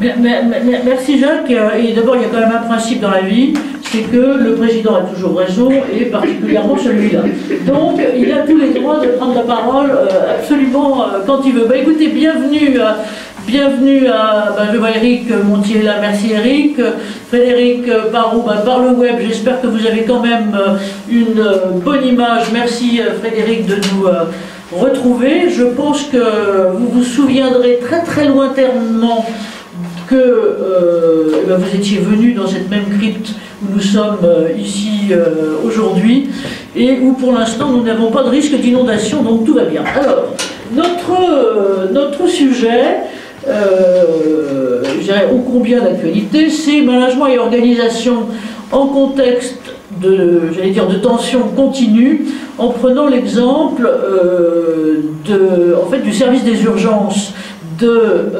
Merci Jacques. Et d'abord, il y a quand même un principe dans la vie, c'est que le président a toujours raison, et particulièrement celui-là. Donc, il a tous les droits de prendre la parole absolument quand il veut. Bah, écoutez, bienvenue à je vois Eric Montier là, merci Eric. Frédéric Parou, par le web, j'espère que vous avez quand même une bonne image. Merci Frédéric de nous retrouver. Je pense que vous vous souviendrez très très lointainement que vous étiez venu dans cette même crypte où nous sommes ici aujourd'hui, et où pour l'instant nous n'avons pas de risque d'inondation, donc tout va bien. Alors, notre sujet, ô combien d'actualité, c'est management et organisation en contexte de tension continue, en prenant l'exemple du service des urgences de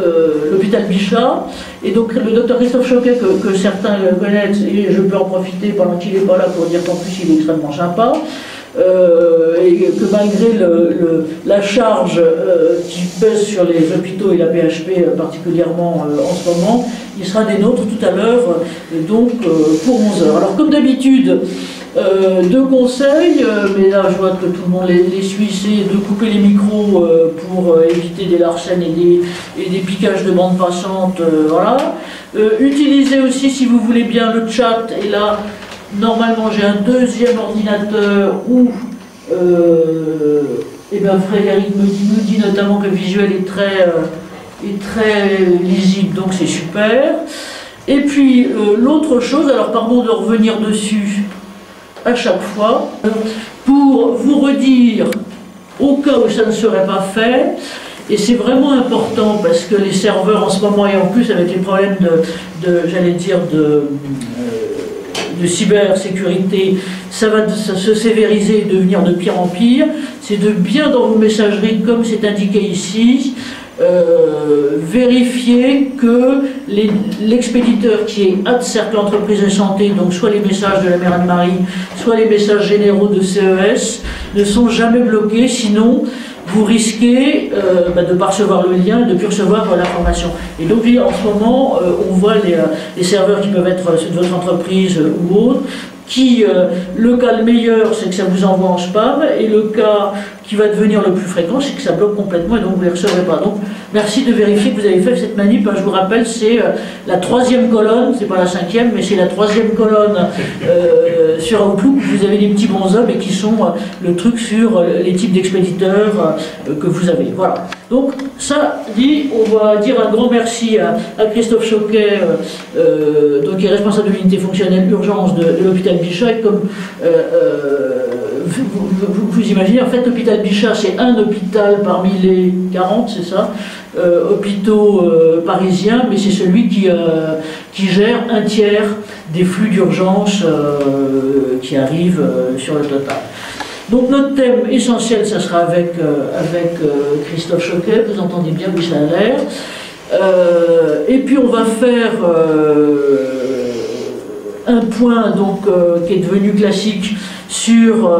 l'hôpital Bichat. Et donc le docteur Christophe Choquet, que certains connaissent, et je peux en profiter pendant qu'il n'est pas là pour dire qu'en plus il est extrêmement sympa, et que malgré la charge qui pèse sur les hôpitaux et la PHP particulièrement en ce moment, il sera des nôtres tout à l'heure, donc pour 11h. Alors comme d'habitude, deux conseils, mais là je vois que tout le monde les suit, c'est de couper les micros pour éviter des larcènes et des piquages de bande passante, voilà. Utilisez aussi, si vous voulez bien, le chat, et là normalement j'ai un deuxième ordinateur où Frédéric nous dit notamment que le visuel est très lisible, donc c'est super. Et puis l'autre chose, alors pardon de revenir dessus à chaque fois, pour vous redire, au cas où ça ne serait pas fait, et c'est vraiment important parce que les serveurs en ce moment, et en plus avec les problèmes de cybersécurité, ça va se sévériser et devenir de pire en pire, c'est de bien dans vos messageries, comme c'est indiqué ici, vérifier que l'expéditeur qui est cercle entreprise et santé, donc soit les messages de la mère Anne-Marie, soit les messages généraux de CES, ne sont jamais bloqués, sinon vous risquez de ne pas recevoir le lien, de ne plus recevoir l'information. Et donc en ce moment, on voit les serveurs qui peuvent être ceux de votre entreprise ou autres, qui, le cas le meilleur, c'est que ça vous envoie en spam, et le cas qui va devenir le plus fréquent, c'est que ça bloque complètement et donc vous ne les recevrez pas. Donc merci de vérifier que vous avez fait cette manip. Je vous rappelle, c'est la troisième colonne, c'est pas la cinquième, mais c'est la troisième colonne sur Outlook. Vous avez des petits bonshommes et qui sont le truc sur les types d'expéditeurs que vous avez. Voilà. Donc ça dit, on va dire un grand merci à Christophe Choquet, qui est responsable de l'unité fonctionnelle urgence de l'hôpital Bichat. Et comme vous imaginez, en fait, l'hôpital Bichat, c'est un hôpital parmi les 40, c'est ça, hôpitaux parisiens, mais c'est celui qui gère un tiers des flux d'urgence qui arrivent sur le total. Donc notre thème essentiel, ça sera avec Christophe Choquet, vous entendez bien, oui, ça a l'air. Et puis on va faire un point donc, qui est devenu classique sur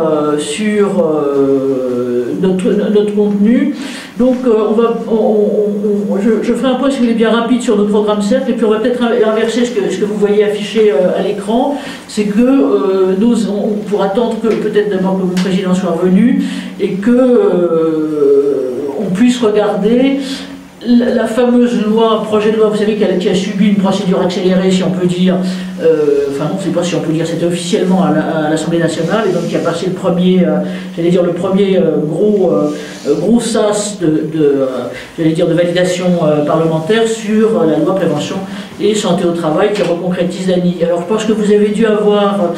notre contenu. Donc je ferai un point, si vous voulez, bien rapide sur notre programme cercle, et puis on va peut-être inverser ce que vous voyez affiché à l'écran, c'est que on pourra attendre que peut-être d'abord que le président soit revenu, et que on puisse regarder la fameuse loi, projet de loi, vous savez, qui a subi une procédure accélérée, si on peut dire, enfin non, je ne sais pas si on peut dire, c'était officiellement à l'Assemblée nationale, et donc qui a passé le premier, le premier gros sas de validation parlementaire sur la loi prévention et santé au travail qui reconcrétise l'ANI. Alors je pense que vous avez dû avoir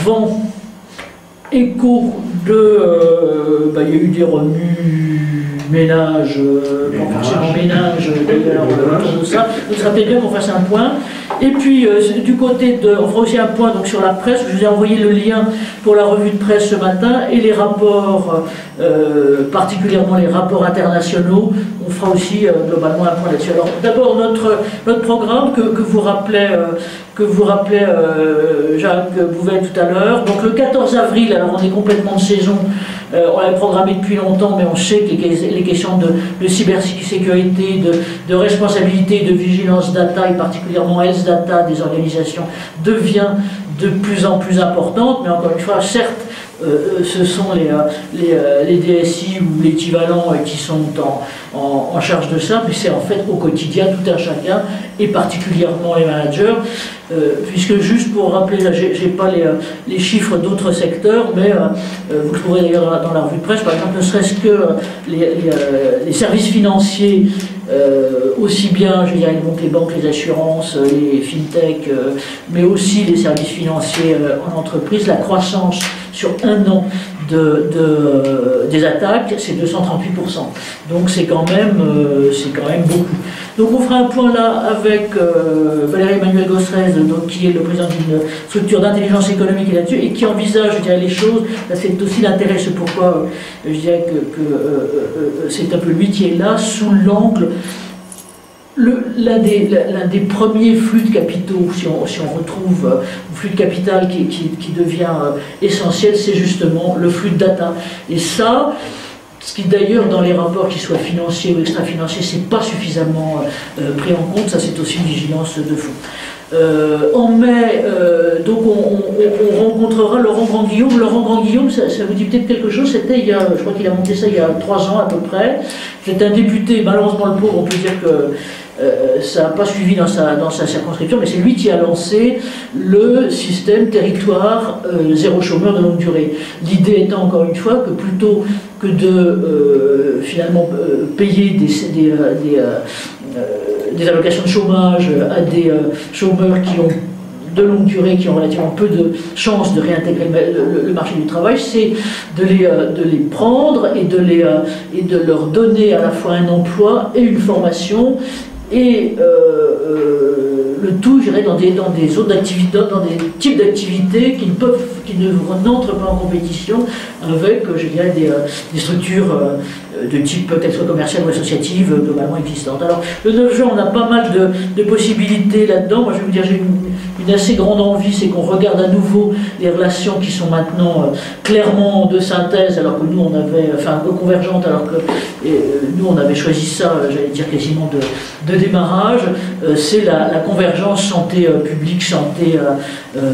vent, écho de... il y a eu des ménage, pas forcément ménage d'ailleurs, autour de ça. Donc ça serait bien qu'on fasse un point. Et puis du côté de, on fera aussi un point donc, sur la presse. Je vous ai envoyé le lien pour la revue de presse ce matin et les rapports particulièrement les rapports internationaux. On fera aussi globalement un point là-dessus. Alors d'abord notre programme que vous rappelez Jacques Bouvet tout à l'heure. Donc le 14 avril, alors on est complètement de saison, on l'a programmé depuis longtemps, mais on sait que les questions de cybersécurité, de responsabilité, de vigilance data, et particulièrement Health Data des organisations, devient de plus en plus importante. Mais encore une fois, certes, ce sont les DSI ou l'équivalent qui sont en charge de ça, mais c'est en fait au quotidien tout un chacun, et particulièrement les managers, puisque juste pour rappeler, là j'ai pas les chiffres d'autres secteurs, mais vous le trouverez d'ailleurs dans la revue de presse, par exemple, ne serait-ce que les services financiers, aussi bien, je dirais, donc les banques, les assurances, les fintech, mais aussi les services financiers en entreprise, la croissance sur un an des attaques, c'est 238%. Donc c'est quand même beaucoup. Donc on fera un point là avec Valérie Emmanuel Gosserez, donc, qui est le président d'une structure d'intelligence économique et là-dessus, et qui envisage, je dirais, les choses. Là, c'est aussi l'intérêt, c'est pourquoi je dirais que c'est un peu lui qui est là, sous l'angle. L'un des premiers flux de capitaux, si on retrouve un flux de capital qui devient essentiel, c'est justement le flux de data. Et ça, ce qui d'ailleurs dans les rapports, qu'ils soient financiers ou extra-financiers, c'est pas suffisamment pris en compte. Ça, c'est aussi une vigilance de fond. En mai, donc on rencontrera Laurent Grand-Guillaume. Laurent Grand-Guillaume, ça vous dit peut-être quelque chose, c'était il y a, je crois qu'il a monté ça il y a 3 ans à peu près. C'est un député, malheureusement le pauvre, on peut dire que ça n'a pas suivi dans sa circonscription, mais c'est lui qui a lancé le système territoire zéro chômeur de longue durée. L'idée étant, encore une fois, que plutôt que de finalement payer des allocations de chômage à des chômeurs qui ont de longue durée, qui ont relativement peu de chances de réintégrer le marché du travail, c'est de les prendre et de leur donner à la fois un emploi et une formation, et le tout, je dirais, dans des zones d'activité, dans des types d'activités qui n'entrent pas en compétition avec, je dirais, des structures de type, qu'elles soient commerciales ou associatives, globalement existantes. Alors, le 9 juin, on a pas mal de possibilités là-dedans. Moi, je vais vous dire, j'ai une assez grande envie, c'est qu'on regarde à nouveau les relations qui sont maintenant clairement de synthèse, alors que nous, on avait, enfin, convergentes, alors que nous, on avait choisi ça, j'allais dire, quasiment de démarrage. C'est la convergence santé publique, santé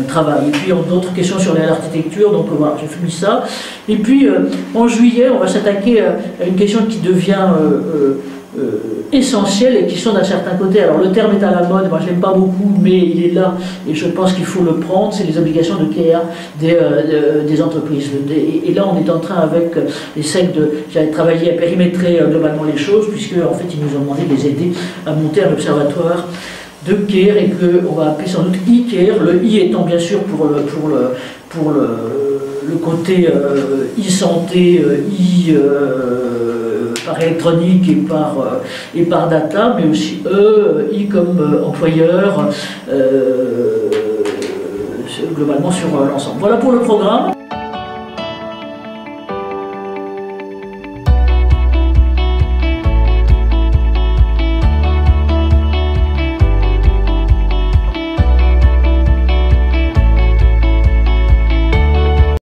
travail. Et puis, d'autres questions sur l'architecture, donc voilà, j'ai fini ça. Et puis, en juillet, on va s'attaquer à une question qui devient essentielle et qui sont d'un certain côté. Alors, le terme est à la mode, moi je l'aime pas beaucoup, mais il est là et je pense qu'il faut le prendre, c'est les obligations de CARE des entreprises. Et là, on est en train, avec les SEC, de travailler à périmétrer globalement les choses, puisque en fait, ils nous ont demandé de les aider à monter un observatoire de CARE, et qu'on va appeler sans doute e-CARE, le i étant bien sûr pour le côté e-santé, par électronique et par data, mais aussi i comme employeur, globalement sur l'ensemble. Voilà pour le programme.